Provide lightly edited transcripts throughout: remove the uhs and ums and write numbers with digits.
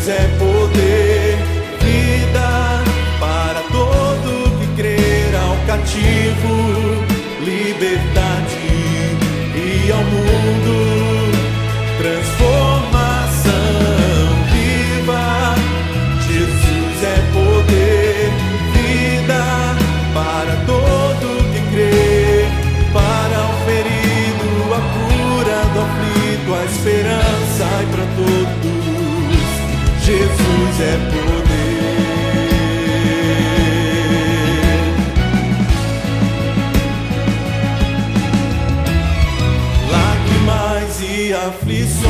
é poder, vida para todo que crer, ao cativo, liberdade, e ao mundo, transformação viva. Jesus é poder, vida para todo que crer, para o ferido, a cura do aflito, a esperança e para todos. Jesus é poder. Lágrimas e aflições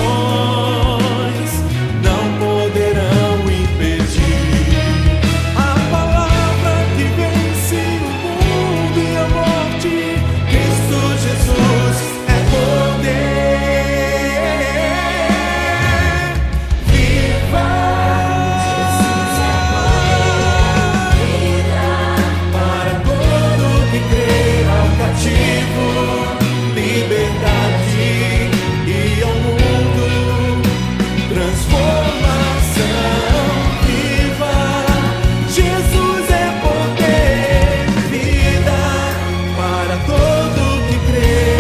não poderão impedir a palavra que vence o mundo e a morte. Cristo Jesus é poder. Viva! Jesus é poder. Para todo que crer, ao cativo, liberdade, e ao mundo, transformação viva. Jesus é poder, vida para todo que crê,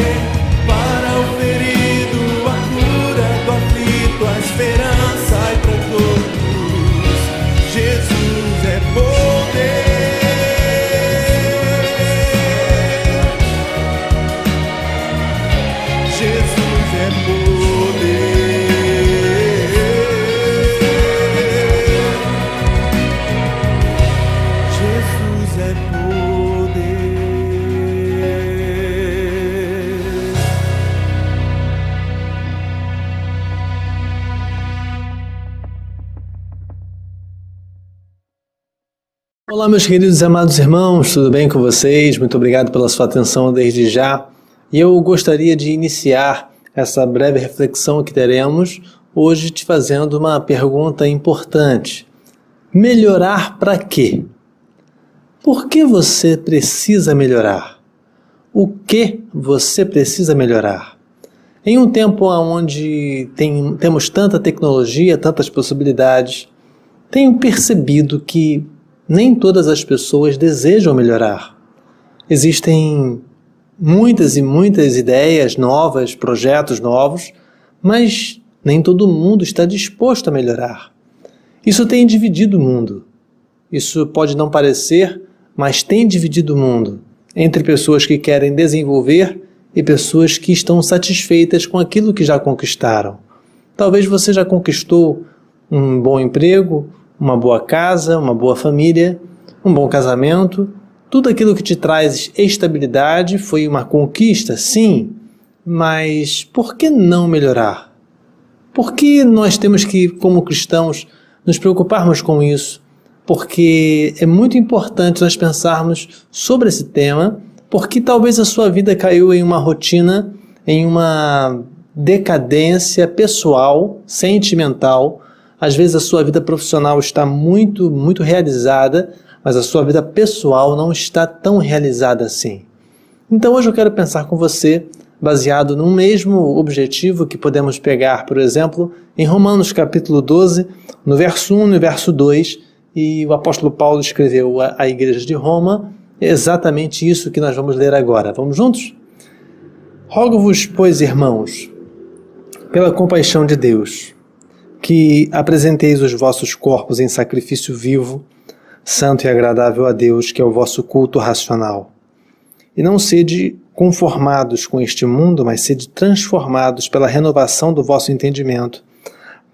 para o ferido, a cura do aflito, a esperança e para todos. Jesus é poder. Jesus é poder. Jesus é poder. Olá, meus queridos e amados irmãos, tudo bem com vocês? Muito obrigado pela sua atenção desde já. E eu gostaria de iniciar essa breve reflexão que teremos hoje te fazendo uma pergunta importante. Melhorar para quê? Por que você precisa melhorar? O que você precisa melhorar? Em um tempo onde temos tanta tecnologia, tantas possibilidades, tenho percebido que nem todas as pessoas desejam melhorar. Existem muitas e muitas ideias novas, projetos novos, mas nem todo mundo está disposto a melhorar. Isso tem dividido o mundo. Isso pode não parecer, mas tem dividido o mundo entre pessoas que querem desenvolver e pessoas que estão satisfeitas com aquilo que já conquistaram. Talvez você já conquistou um bom emprego, uma boa casa, uma boa família, um bom casamento. Tudo aquilo que te traz estabilidade foi uma conquista, sim, mas por que não melhorar? Por que nós temos que, como cristãos, nos preocuparmos com isso? Porque é muito importante nós pensarmos sobre esse tema, porque talvez a sua vida caiu em uma rotina, em uma decadência pessoal, sentimental. Às vezes a sua vida profissional está muito, muito realizada, mas a sua vida pessoal não está tão realizada assim. Então hoje eu quero pensar com você, baseado no mesmo objetivo que podemos pegar, por exemplo, em Romanos capítulo 12, no verso 1 e no verso 2, e o apóstolo Paulo escreveu à igreja de Roma exatamente isso que nós vamos ler agora. Vamos juntos? Rogo-vos, pois, irmãos, pela compaixão de Deus, que apresenteis os vossos corpos em sacrifício vivo, santo e agradável a Deus, que é o vosso culto racional. E não sede conformados com este mundo, mas sede transformados pela renovação do vosso entendimento,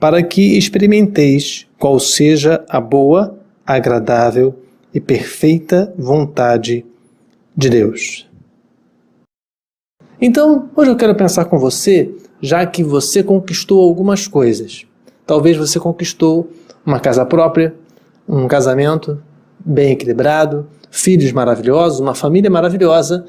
para que experimenteis qual seja a boa, agradável e perfeita vontade de Deus. Então, hoje eu quero pensar com você, já que você conquistou algumas coisas. Talvez você conquistou uma casa própria, um casamento bem equilibrado, filhos maravilhosos, uma família maravilhosa.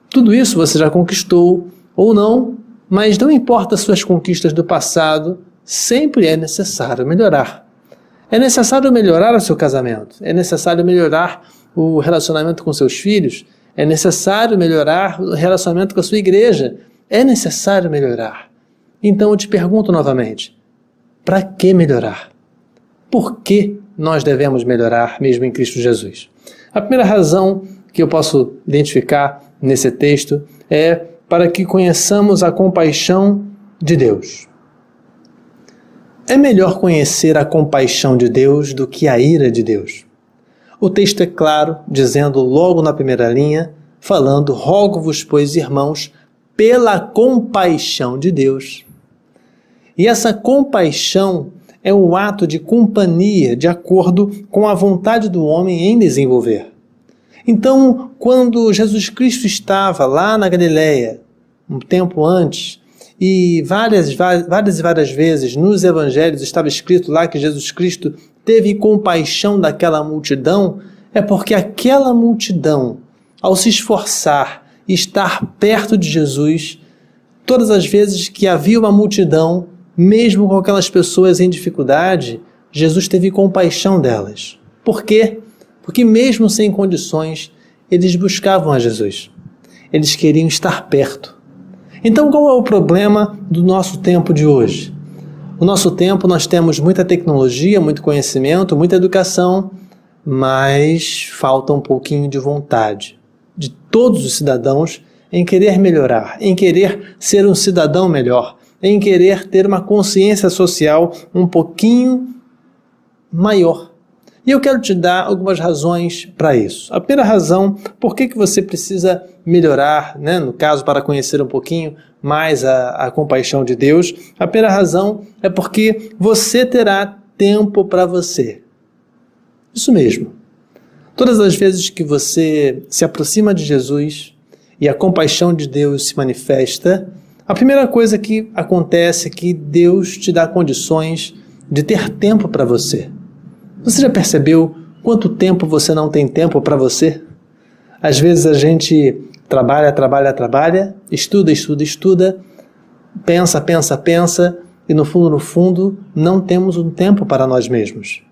Tudo isso você já conquistou ou não, mas não importa as suas conquistas do passado, sempre é necessário melhorar. É necessário melhorar o seu casamento, é necessário melhorar o relacionamento com seus filhos, é necessário melhorar o relacionamento com a sua igreja, é necessário melhorar. Então eu te pergunto novamente, para que melhorar? por que nós devemos melhorar mesmo em Cristo Jesus. A primeira razão que eu posso identificar nesse texto é para que conheçamos a compaixão de Deus. É melhor conhecer a compaixão de Deus do que a ira de Deus. O texto é claro, dizendo logo na primeira linha, falando: rogo-vos, pois, irmãos, pela compaixão de Deus. E essa compaixão é um ato de companhia, de acordo com a vontade do homem em desenvolver. Então, quando Jesus Cristo estava lá na Galileia, um tempo antes, e várias vezes nos evangelhos estava escrito lá que Jesus Cristo teve compaixão daquela multidão, é porque aquela multidão, ao se esforçar e estar perto de Jesus, todas as vezes que havia uma multidão, mesmo com aquelas pessoas em dificuldade, Jesus teve compaixão delas. Por quê? Porque mesmo sem condições, eles buscavam a Jesus. Eles queriam estar perto. Então, qual é o problema do nosso tempo de hoje? No nosso tempo, nós temos muita tecnologia, muito conhecimento, muita educação, mas falta um pouquinho de vontade de todos os cidadãos em querer melhorar, em querer ser um cidadão melhor, em querer ter uma consciência social um pouquinho maior. E eu quero te dar algumas razões para isso. A primeira razão, por que você precisa melhorar, no caso, para conhecer um pouquinho mais a compaixão de Deus, a primeira razão é porque você terá tempo para você. Isso mesmo. Todas as vezes que você se aproxima de Jesus e a compaixão de Deus se manifesta, a primeira coisa que acontece é que Deus te dá condições de ter tempo para você. Você já percebeu quanto tempo você não tem tempo para você? Às vezes a gente trabalha, estuda, pensa e no fundo não temos um tempo para nós mesmos.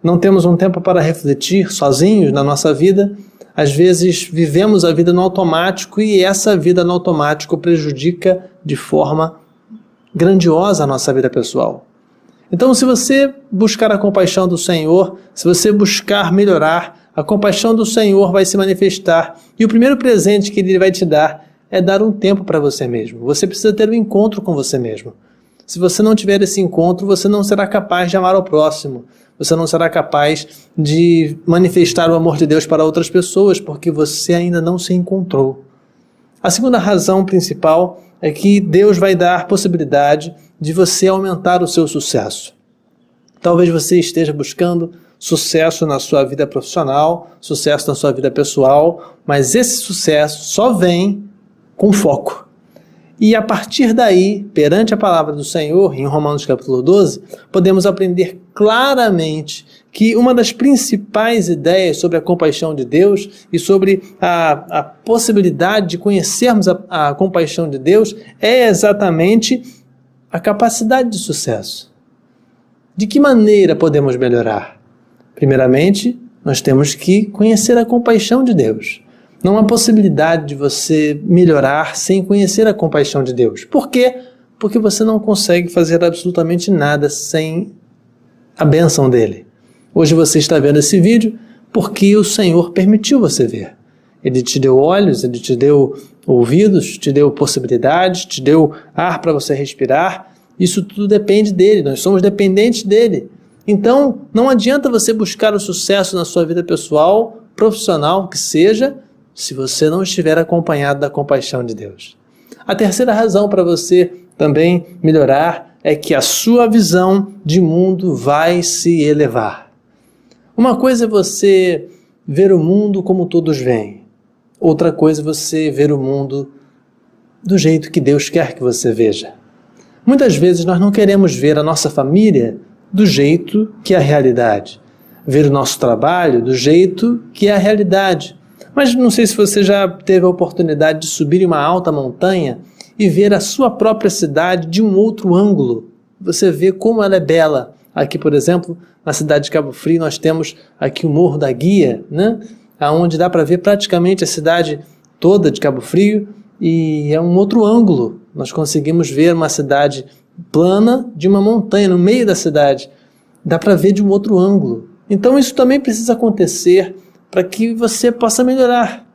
Não temos um tempo para refletir sozinhos na nossa vida. Às vezes vivemos a vida no automático e essa vida no automático prejudica de forma grandiosa a nossa vida pessoal. Então, se você buscar a compaixão do Senhor, se você buscar melhorar, a compaixão do Senhor vai se manifestar. E o primeiro presente que Ele vai te dar é dar um tempo para você mesmo. Você precisa ter um encontro com você mesmo. Se você não tiver esse encontro, você não será capaz de amar o próximo. Você não será capaz de manifestar o amor de Deus para outras pessoas, porque você ainda não se encontrou. A segunda razão principal é que Deus vai dar possibilidade de você aumentar o seu sucesso. Talvez você esteja buscando sucesso na sua vida profissional, sucesso na sua vida pessoal, mas esse sucesso só vem com foco. E a partir daí, perante a palavra do Senhor, em Romanos capítulo 12, podemos aprender claramente que uma das principais ideias sobre a compaixão de Deus e sobre a possibilidade de conhecermos a compaixão de Deus é exatamente a capacidade de sucesso. De que maneira podemos melhorar? Primeiramente, nós temos que conhecer a compaixão de Deus. Não há possibilidade de você melhorar sem conhecer a compaixão de Deus. Por quê? Porque você não consegue fazer absolutamente nada sem a bênção dele. Hoje você está vendo esse vídeo porque o Senhor permitiu você ver. Ele te deu olhos, Ele te deu ouvidos, te deu possibilidades, te deu ar para você respirar. Isso tudo depende dele, nós somos dependentes dele. Então, não adianta você buscar o sucesso na sua vida pessoal, profissional, que seja, se você não estiver acompanhado da compaixão de Deus. A terceira razão para você também melhorar é que a sua visão de mundo vai se elevar. Uma coisa é você ver o mundo como todos veem. Outra coisa é você ver o mundo do jeito que Deus quer que você veja. Muitas vezes nós não queremos ver a nossa família do jeito que é a realidade. Ver o nosso trabalho do jeito que é a realidade. Mas não sei se você já teve a oportunidade de subir em uma alta montanha e ver a sua própria cidade de um outro ângulo. Você vê como ela é bela. Aqui, por exemplo, na cidade de Cabo Frio, nós temos aqui o Morro da Guia, onde dá para ver praticamente a cidade toda de Cabo Frio e é um outro ângulo. Nós conseguimos ver uma cidade plana de uma montanha no meio da cidade. dá para ver de um outro ângulo. Então isso também precisa acontecer para que você possa melhorar.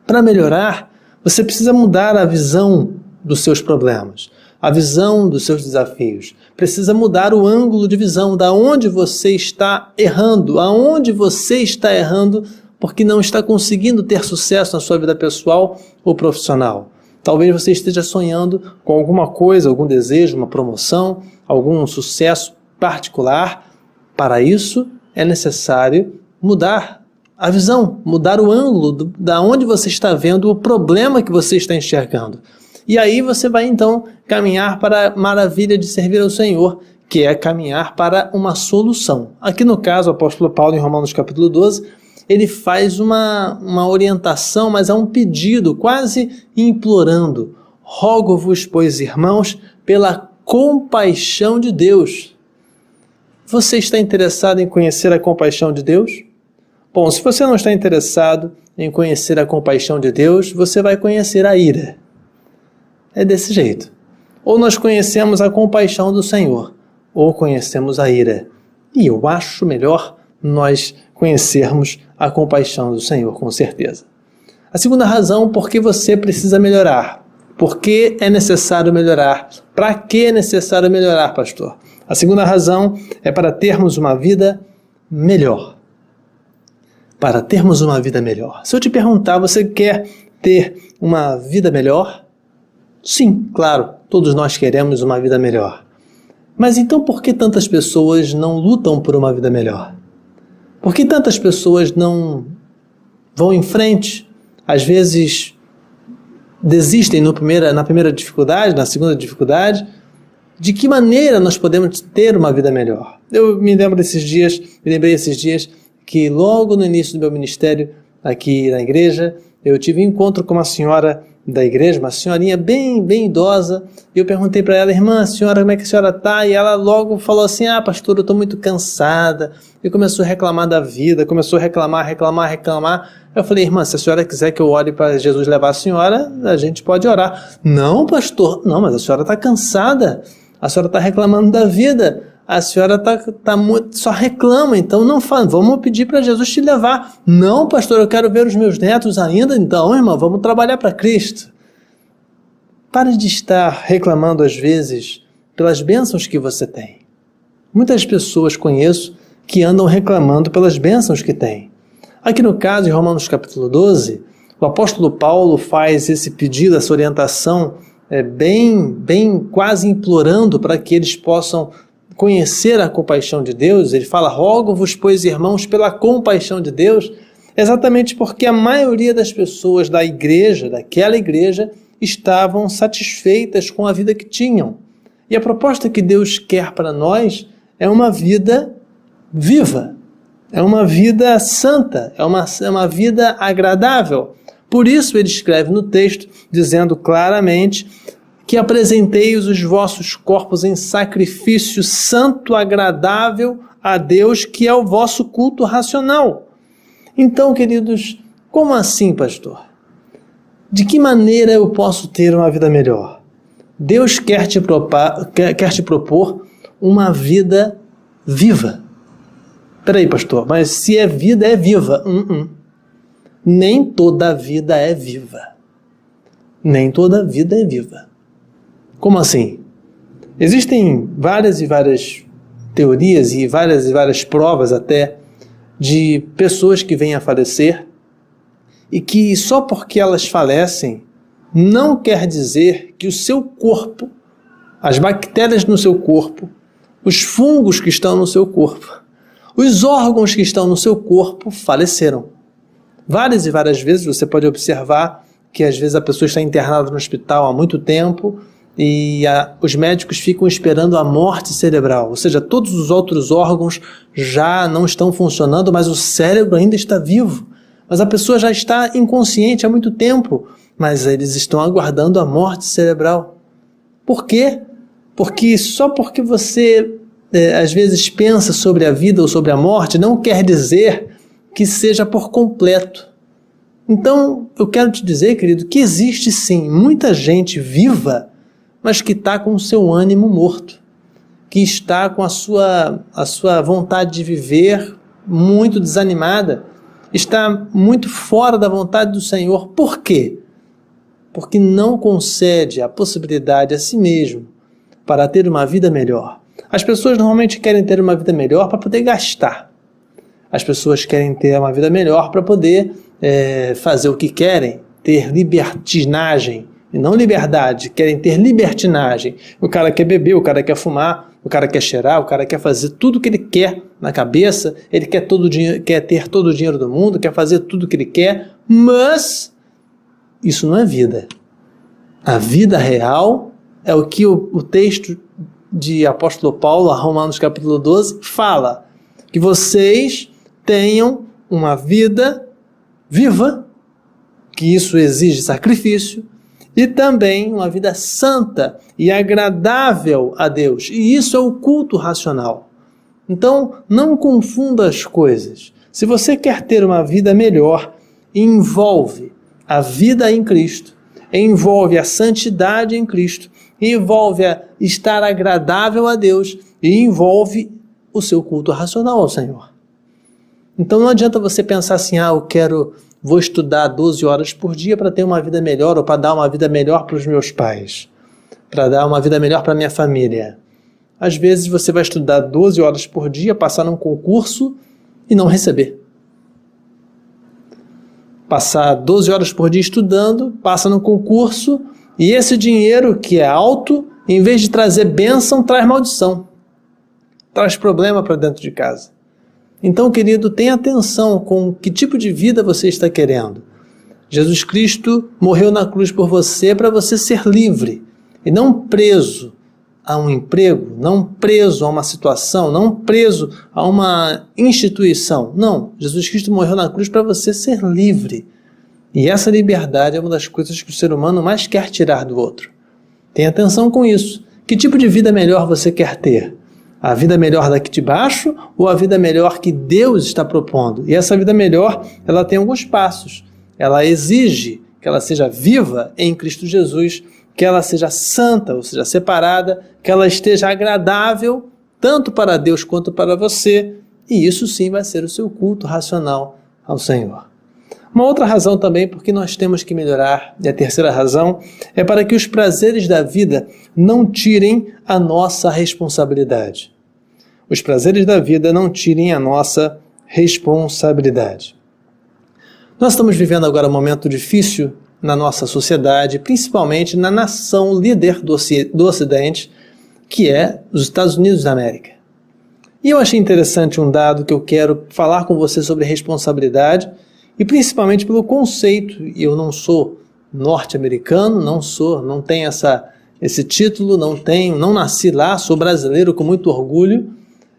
Para melhorar, você precisa mudar a visão dos seus problemas, a visão dos seus desafios. Precisa mudar o ângulo de visão, da onde você está errando, aonde você está errando porque não está conseguindo ter sucesso na sua vida pessoal ou profissional. Talvez você esteja sonhando com alguma coisa, algum desejo, uma promoção, algum sucesso particular. Para isso, é necessário mudar a visão, mudar o ângulo da onde você está vendo o problema que você está enxergando. E aí você vai então caminhar para a maravilha de servir ao Senhor, que é caminhar para uma solução. Aqui no caso, o apóstolo Paulo, em Romanos capítulo 12, ele faz uma orientação, mas é um pedido, quase implorando. Rogo-vos, pois, irmãos, pela compaixão de Deus. Você está interessado em conhecer a compaixão de Deus? Bom, se você não está interessado em conhecer a compaixão de Deus, você vai conhecer a ira. É desse jeito. Ou nós conhecemos a compaixão do Senhor, ou conhecemos a ira. E eu acho melhor nós conhecermos a compaixão do Senhor, com certeza. A segunda razão, por que você precisa melhorar. Por que é necessário melhorar? Para que é necessário melhorar, pastor? A segunda razão é para termos uma vida melhor. Para termos uma vida melhor. Se eu te perguntar, você quer ter uma vida melhor? Sim, claro, todos nós queremos uma vida melhor. Mas então por que tantas pessoas não lutam por uma vida melhor? Por que tantas pessoas não vão em frente? Às vezes desistem na primeira dificuldade, na segunda dificuldade. De que maneira nós podemos ter uma vida melhor? Eu me lembrei esses dias que logo no início do meu ministério aqui na igreja, eu tive um encontro com uma senhora da igreja, uma senhorinha bem idosa, e eu perguntei para ela, irmã, senhora, como é que a senhora está? E ela logo falou assim, pastor, eu estou muito cansada, e começou a reclamar da vida, começou a reclamar. Eu falei, irmã, se a senhora quiser que eu ore para Jesus levar a senhora, a gente pode orar. Não, pastor, não, mas a senhora está cansada, a senhora está reclamando da vida, a senhora só reclama, então não fala, vamos pedir para Jesus te levar. Não, pastor, eu quero ver os meus netos ainda, então, irmão, vamos trabalhar para Cristo. Pare de estar reclamando às vezes pelas bênçãos que você tem. Muitas pessoas conheço que andam reclamando pelas bênçãos que têm. Aqui no caso, em Romanos capítulo 12, o apóstolo Paulo faz esse pedido, essa orientação, bem quase implorando para que eles possam conhecer a compaixão de Deus. Ele fala, rogo-vos, pois, irmãos, pela compaixão de Deus, exatamente porque a maioria das pessoas da igreja, daquela igreja, estavam satisfeitas com a vida que tinham. E a proposta que Deus quer para nós é uma vida viva, é uma vida santa, é uma vida agradável. Por isso ele escreve no texto, dizendo claramente que apresenteis os vossos corpos em sacrifício santo, agradável a Deus, que é o vosso culto racional. Então, queridos, como assim, pastor? De que maneira eu posso ter uma vida melhor? Deus quer te propor uma vida viva. Peraí, pastor, mas se é vida, é viva. Nem toda vida é viva. Nem toda vida é viva. Como assim? Existem várias e várias teorias e várias provas até de pessoas que vêm a falecer e que só porque elas falecem não quer dizer que o seu corpo, as bactérias no seu corpo, os fungos que estão no seu corpo, os órgãos que estão no seu corpo faleceram. Várias e várias vezes você pode observar que às vezes a pessoa está internada no hospital há muito tempo e os médicos ficam esperando a morte cerebral, ou seja, todos os outros órgãos já não estão funcionando, mas o cérebro ainda está vivo. Mas a pessoa já está inconsciente há muito tempo, mas eles estão aguardando a morte cerebral. Por quê? Porque só porque você às vezes pensa sobre a vida ou sobre a morte, não quer dizer que seja por completo. Então, eu quero te dizer, querido, que existe sim muita gente viva, mas que está com o seu ânimo morto. que está com a sua vontade de viver muito desanimada, está muito fora da vontade do Senhor. Por quê? Porque não concede a possibilidade a si mesmo para ter uma vida melhor. As pessoas normalmente querem ter uma vida melhor para poder gastar. As pessoas querem ter uma vida melhor para poder fazer o que querem, ter libertinagem e não liberdade, querem ter libertinagem. O cara quer beber, o cara quer fumar, o cara quer cheirar, o cara quer fazer tudo o que ele quer na cabeça, ele quer ter todo o dinheiro do mundo, quer fazer tudo o que ele quer, mas isso não é vida. A vida real é o que o texto de apóstolo Paulo, a Romanos capítulo 12, fala, que vocês tenham uma vida viva, que isso exige sacrifício, e também uma vida santa e agradável a Deus. E isso é o culto racional. Então, não confunda as coisas. Se você quer ter uma vida melhor, envolve a vida em Cristo, envolve a santidade em Cristo, envolve a estar agradável a Deus e envolve o seu culto racional ao Senhor. Então não adianta você pensar assim, vou estudar 12 horas por dia para ter uma vida melhor ou para dar uma vida melhor para os meus pais, para dar uma vida melhor para a minha família. Às vezes você vai estudar 12 horas por dia, passar num concurso e não receber. Passar 12 horas por dia estudando, passa num concurso e esse dinheiro que é alto, em vez de trazer bênção, traz maldição. Traz problema para dentro de casa. Então, querido, tenha atenção com que tipo de vida você está querendo. Jesus Cristo morreu na cruz por você para você ser livre e não preso a um emprego, não preso a uma situação, não preso a uma instituição. Não, Jesus Cristo morreu na cruz para você ser livre. E essa liberdade é uma das coisas que o ser humano mais quer tirar do outro. Tenha atenção com isso. Que tipo de vida melhor você quer ter? A vida melhor daqui de baixo ou a vida melhor que Deus está propondo? E essa vida melhor, ela tem alguns passos. Ela exige que ela seja viva em Cristo Jesus, que ela seja santa, ou seja, separada, que ela esteja agradável tanto para Deus quanto para você, e isso sim vai ser o seu culto racional ao Senhor. Uma outra razão também porque nós temos que melhorar, e a terceira razão, é para que os prazeres da vida não tirem a nossa responsabilidade. Os prazeres da vida não tirem a nossa responsabilidade. Nós estamos vivendo agora um momento difícil na nossa sociedade, principalmente na nação líder do Ocidente, que é os Estados Unidos da América. E eu achei interessante um dado que eu quero falar com você sobre responsabilidade, e principalmente pelo conceito. Eu não sou norte-americano, não tenho esse título, não nasci lá, sou brasileiro com muito orgulho.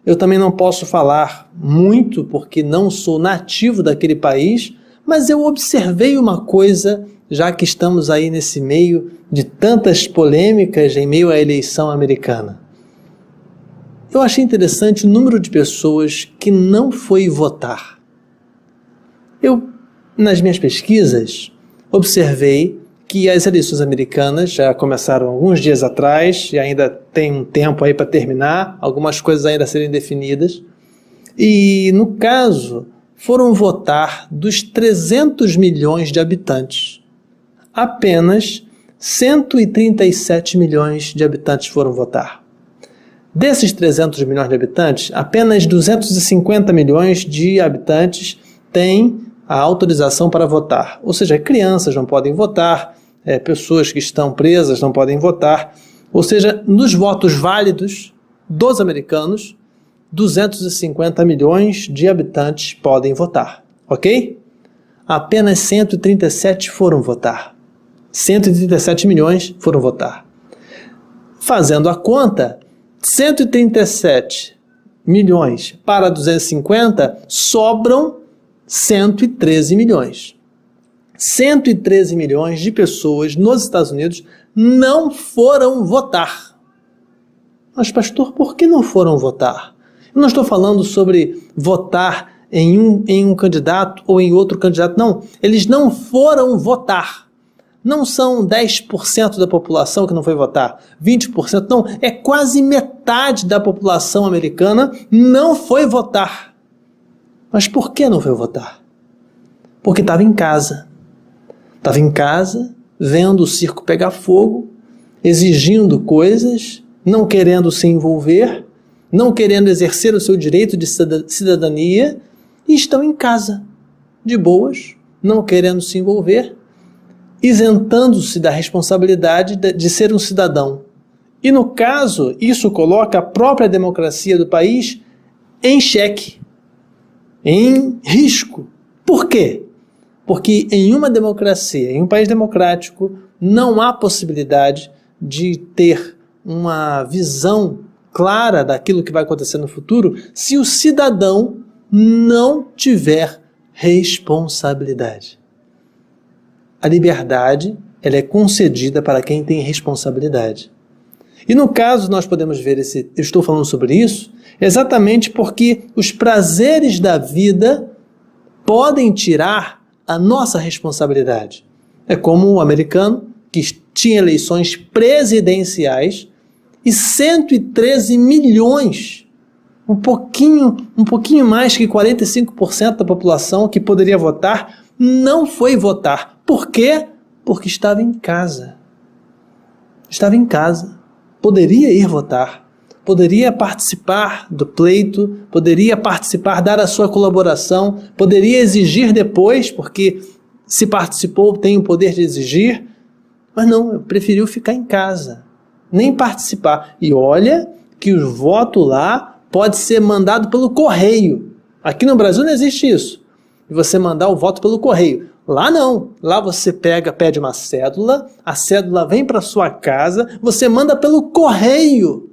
Eu também não posso falar muito porque não sou nativo daquele país, mas eu observei uma coisa, já que estamos aí nesse meio de tantas polêmicas em meio à eleição americana. Eu achei interessante o número de pessoas que não foi votar. Eu, nas minhas pesquisas, observei que as eleições americanas já começaram alguns dias atrás e ainda tem um tempo aí para terminar, algumas coisas ainda a serem definidas. E, no caso, foram votar dos 300 milhões de habitantes. Apenas 137 milhões de habitantes foram votar. Desses 300 milhões de habitantes, apenas 250 milhões de habitantes têm a autorização para votar. Ou seja, crianças não podem votar, pessoas que estão presas não podem votar. Ou seja, nos votos válidos dos americanos, 250 milhões de habitantes podem votar, ok? Apenas 137 foram votar. 137 milhões foram votar. Fazendo a conta, 137 milhões para 250 sobram 113 milhões. 113 milhões de pessoas nos Estados Unidos não foram votar. Mas, pastor, por que não foram votar? Eu não estou falando sobre votar em um candidato ou em outro candidato, não. Eles não foram votar. Não são 10% da população que não foi votar, 20%, não, é quase metade da população americana não foi votar. Mas por que não foi votar? Porque estava em casa. Estava em casa, vendo o circo pegar fogo, exigindo coisas, não querendo se envolver, não querendo exercer o seu direito de cidadania, e estão em casa, de boas, não querendo se envolver, isentando-se da responsabilidade de ser um cidadão. E no caso, isso coloca a própria democracia do país em xeque, em risco. Por quê? Porque em uma democracia, em um país democrático, não há possibilidade de ter uma visão clara daquilo que vai acontecer no futuro se o cidadão não tiver responsabilidade. A liberdade, ela é concedida para quem tem responsabilidade. E no caso, nós podemos ver eu estou falando sobre isso, exatamente porque os prazeres da vida podem tirar a nossa responsabilidade. É como o americano que tinha eleições presidenciais e 113 milhões, um pouquinho mais que 45% da população que poderia votar, não foi votar. Por quê? Porque estava em casa. Estava em casa. Poderia ir votar. Poderia participar do pleito, poderia participar, dar a sua colaboração, poderia exigir depois, porque se participou tem o poder de exigir, mas não, preferiu ficar em casa, nem participar. E olha que o voto lá pode ser mandado pelo correio. Aqui no Brasil não existe isso, de você mandar o voto pelo correio. Lá não, lá você pede uma cédula, a cédula vem para sua casa, você manda pelo correio.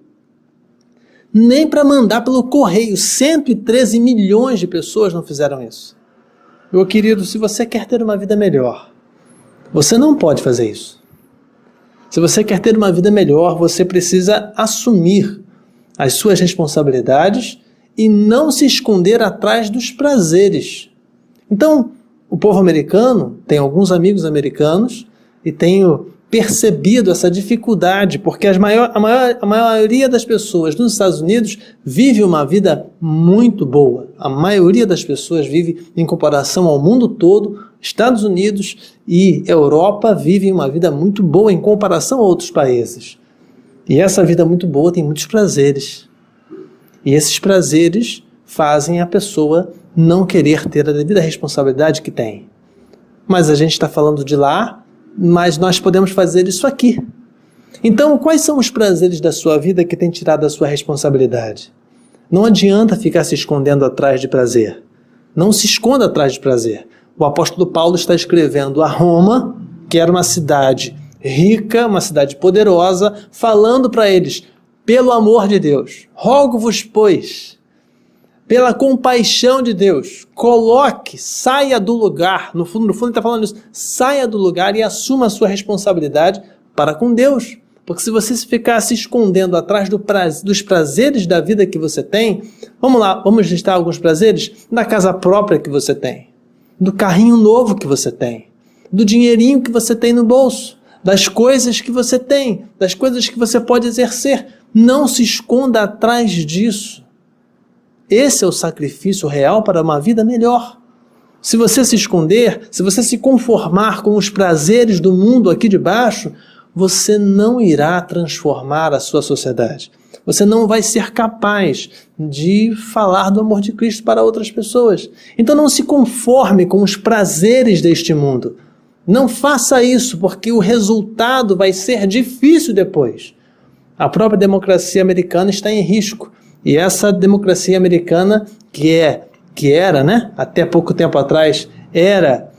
Nem para mandar pelo correio, 113 milhões de pessoas não fizeram isso. Meu querido, se você quer ter uma vida melhor, você não pode fazer isso. Se você quer ter uma vida melhor, você precisa assumir as suas responsabilidades e não se esconder atrás dos prazeres. Então, o povo americano, tem alguns amigos americanos e tenho percebido essa dificuldade, porque a maioria das pessoas nos Estados Unidos vive uma vida muito boa. A maioria das pessoas vive, em comparação ao mundo todo, Estados Unidos e Europa vivem uma vida muito boa em comparação a outros países. E essa vida muito boa tem muitos prazeres. E esses prazeres fazem a pessoa não querer ter a devida responsabilidade que tem. Mas a gente está falando de lá, mas nós podemos fazer isso aqui. Então, quais são os prazeres da sua vida que tem tirado a sua responsabilidade? Não adianta ficar se escondendo atrás de prazer. Não se esconda atrás de prazer. O apóstolo Paulo está escrevendo a Roma, que era uma cidade rica, uma cidade poderosa, falando para eles, pelo amor de Deus, rogo-vos, pois, pela compaixão de Deus, saia do lugar, no fundo ele está falando isso, saia do lugar e assuma a sua responsabilidade para com Deus. Porque se você ficar se escondendo atrás dos prazeres da vida que você tem, vamos lá, vamos listar alguns prazeres da casa própria que você tem, do carrinho novo que você tem, do dinheirinho que você tem no bolso, das coisas que você tem, das coisas que você pode exercer. Não se esconda atrás disso. Esse é o sacrifício real para uma vida melhor. Se você se esconder, se você se conformar com os prazeres do mundo aqui de baixo, você não irá transformar a sua sociedade. Você não vai ser capaz de falar do amor de Cristo para outras pessoas. Então não se conforme com os prazeres deste mundo. Não faça isso, porque o resultado vai ser difícil depois. A própria democracia americana está em risco. E essa democracia americana, que era, né, até pouco tempo atrás, era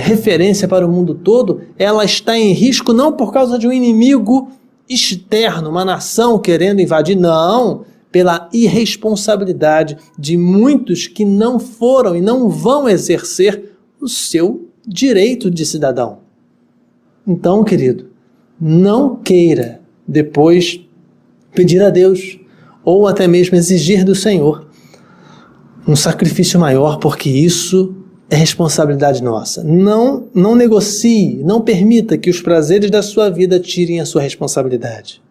referência para o mundo todo, ela está em risco não por causa de um inimigo externo, uma nação querendo invadir, não, pela irresponsabilidade de muitos que não foram e não vão exercer o seu direito de cidadão. Então, querido, não queira depois pedir a Deus ou até mesmo exigir do Senhor um sacrifício maior, porque isso é responsabilidade nossa. Não negocie, não permita que os prazeres da sua vida tirem a sua responsabilidade.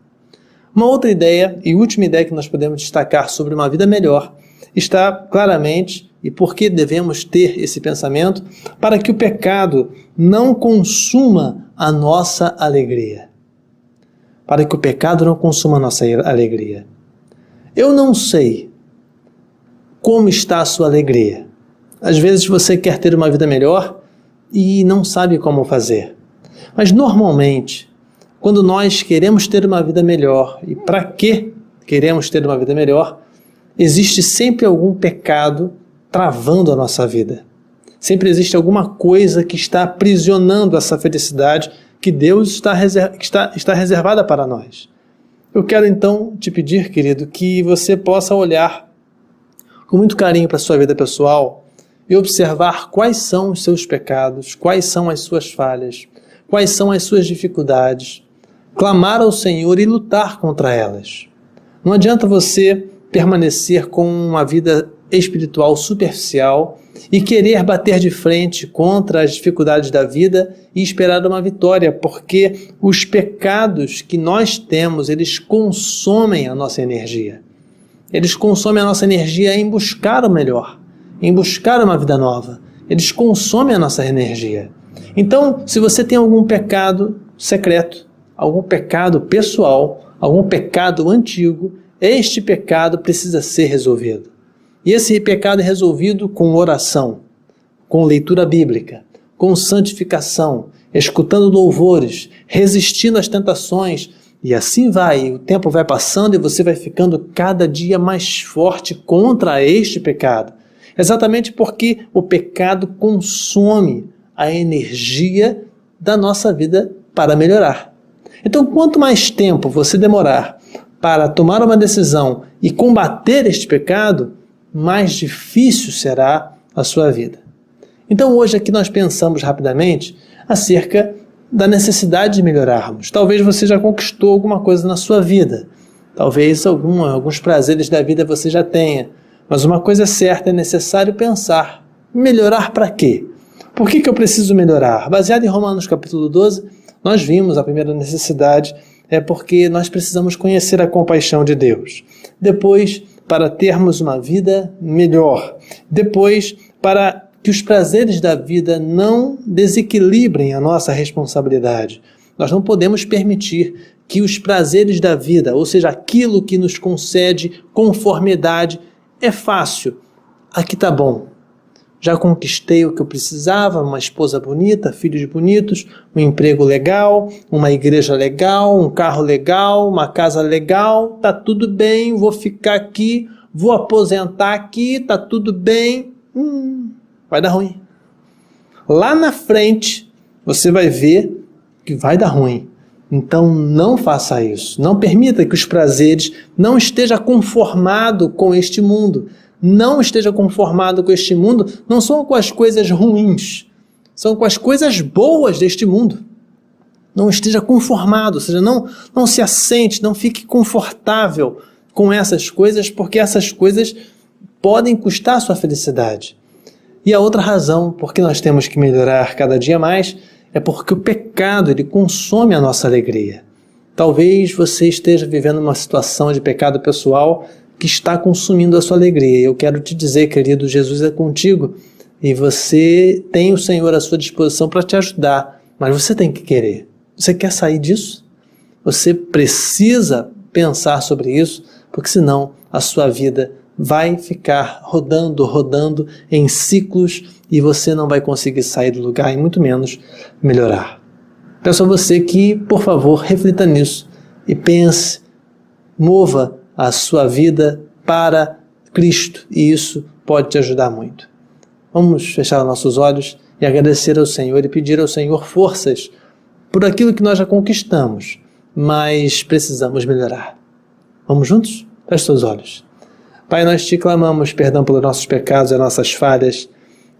Uma outra ideia e última ideia que nós podemos destacar sobre uma vida melhor está claramente, e por que devemos ter esse pensamento, para que o pecado não consuma a nossa alegria. Para que o pecado não consuma a nossa alegria. Eu não sei como está a sua alegria. Às vezes você quer ter uma vida melhor e não sabe como fazer. Mas normalmente, quando nós queremos ter uma vida melhor, e para que queremos ter uma vida melhor, existe sempre algum pecado travando a nossa vida. Sempre existe alguma coisa que está aprisionando essa felicidade que Deus está reservada para nós. Eu quero então te pedir, querido, que você possa olhar com muito carinho para a sua vida pessoal e observar quais são os seus pecados, quais são as suas falhas, quais são as suas dificuldades, clamar ao Senhor e lutar contra elas. Não adianta você permanecer com uma vida espiritual superficial e querer bater de frente contra as dificuldades da vida e esperar uma vitória, porque os pecados que nós temos, eles consomem a nossa energia. Eles consomem a nossa energia em buscar o melhor, em buscar uma vida nova. Eles consomem a nossa energia. Então, se você tem algum pecado secreto, algum pecado pessoal, algum pecado antigo, este pecado precisa ser resolvido. E esse pecado é resolvido com oração, com leitura bíblica, com santificação, escutando louvores, resistindo às tentações, e assim vai, o tempo vai passando e você vai ficando cada dia mais forte contra este pecado. Exatamente porque o pecado consome a energia da nossa vida para melhorar. Então, quanto mais tempo você demorar para tomar uma decisão e combater este pecado, mais difícil será a sua vida. Então hoje aqui nós pensamos rapidamente acerca da necessidade de melhorarmos. Talvez você já conquistou alguma coisa na sua vida. Talvez alguns prazeres da vida você já tenha. Mas uma coisa é certa, é necessário pensar. Melhorar para quê? Por que eu preciso melhorar? Baseado em Romanos capítulo 12, nós vimos a primeira necessidade é porque nós precisamos conhecer a compaixão de Deus. Depois, para termos uma vida melhor. Depois, para que os prazeres da vida não desequilibrem a nossa responsabilidade. Nós não podemos permitir que os prazeres da vida, ou seja, aquilo que nos concede conformidade, é fácil. Aqui tá bom. Já conquistei o que eu precisava, uma esposa bonita, filhos bonitos, um emprego legal, uma igreja legal, um carro legal, uma casa legal, tá tudo bem, vou ficar aqui, vou aposentar aqui, tá tudo bem, vai dar ruim. Lá na frente, você vai ver que vai dar ruim. Então não faça isso, não permita que os prazeres não estejam conformados com este mundo. Não esteja conformado com este mundo, não são com as coisas ruins, são com as coisas boas deste mundo. Não esteja conformado, ou seja, não se assente, não fique confortável com essas coisas, porque essas coisas podem custar a sua felicidade. E a outra razão por que nós temos que melhorar cada dia mais é porque o pecado ele consome a nossa alegria. Talvez você esteja vivendo uma situação de pecado pessoal que está consumindo a sua alegria. Eu quero te dizer, querido, Jesus é contigo e você tem o Senhor à sua disposição para te ajudar, mas você tem que querer. Você quer sair disso? Você precisa pensar sobre isso, porque senão a sua vida vai ficar rodando em ciclos e você não vai conseguir sair do lugar e muito menos melhorar. Peço a você que, por favor, reflita nisso e pense, mova a sua vida para Cristo, e isso pode te ajudar muito. Vamos fechar nossos olhos e agradecer ao Senhor e pedir ao Senhor forças por aquilo que nós já conquistamos, mas precisamos melhorar. Vamos juntos? Feche seus olhos. Pai, nós te clamamos perdão pelos nossos pecados e nossas falhas,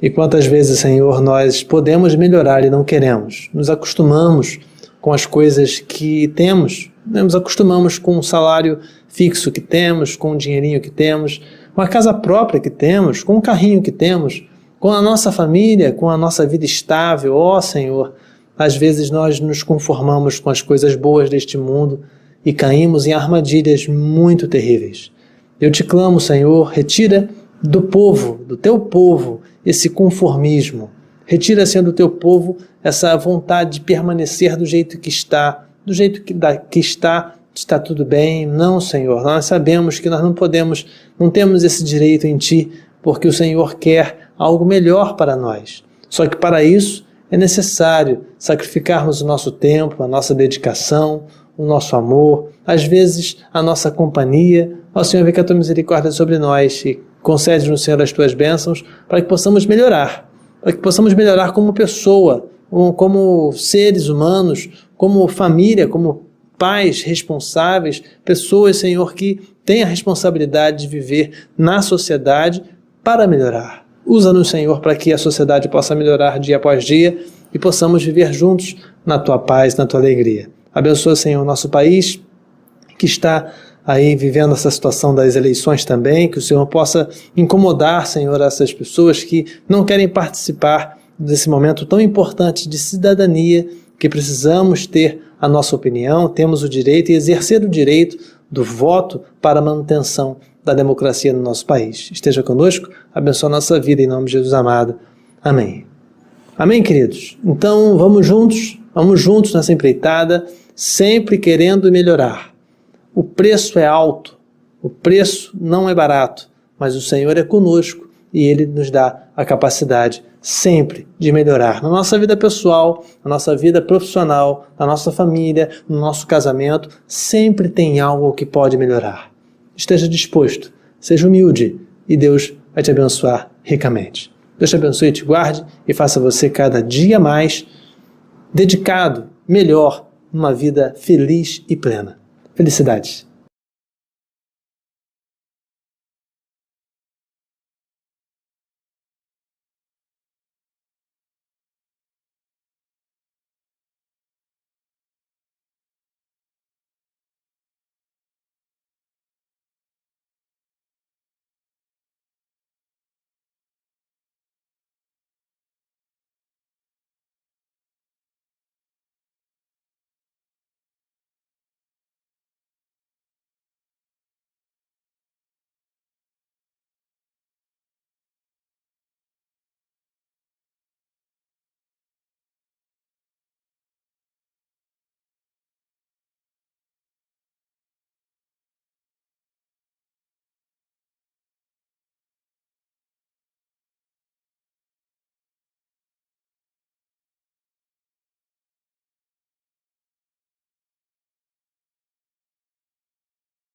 e quantas vezes, Senhor, nós podemos melhorar e não queremos. Nos acostumamos com as coisas que temos, nos acostumamos com o salário fixo que temos, com o dinheirinho que temos, com a casa própria que temos, com o carrinho que temos, com a nossa família, com a nossa vida estável. Ó Senhor, às vezes nós nos conformamos com as coisas boas deste mundo e caímos em armadilhas muito terríveis. Eu te clamo, Senhor, retira do povo, do teu povo, esse conformismo. Retira, Senhor, do teu povo essa vontade de permanecer do jeito que está, do jeito que está tudo bem. Não, Senhor, nós sabemos que nós não temos esse direito em Ti, porque o Senhor quer algo melhor para nós. Só que para isso é necessário sacrificarmos o nosso tempo, a nossa dedicação, o nosso amor, às vezes a nossa companhia. Ó Senhor, vem com a Tua misericórdia sobre nós e concede-nos, Senhor, as Tuas bênçãos para que possamos melhorar, como pessoa, como seres humanos, como família, como pais responsáveis, pessoas, Senhor, que têm a responsabilidade de viver na sociedade para melhorar. Usa-nos, Senhor, para que a sociedade possa melhorar dia após dia e possamos viver juntos na Tua paz, na Tua alegria. Abençoa, Senhor, o nosso país, que está aí vivendo essa situação das eleições também, que o Senhor possa incomodar, Senhor, essas pessoas que não querem participar desse momento tão importante de cidadania, que precisamos ter a nossa opinião, temos o direito e exercer o direito do voto para a manutenção da democracia no nosso país. Esteja conosco, abençoe a nossa vida em nome de Jesus amado. Amém. Amém, queridos? Então, vamos juntos nessa empreitada, sempre querendo melhorar. O preço é alto, o preço não é barato, mas o Senhor é conosco e Ele nos dá a capacidade sempre de melhorar na nossa vida pessoal, na nossa vida profissional, na nossa família, no nosso casamento, sempre tem algo que pode melhorar. Esteja disposto, seja humilde e Deus vai te abençoar ricamente. Deus te abençoe e te guarde e faça você cada dia mais dedicado, melhor, numa vida feliz e plena. Felicidades!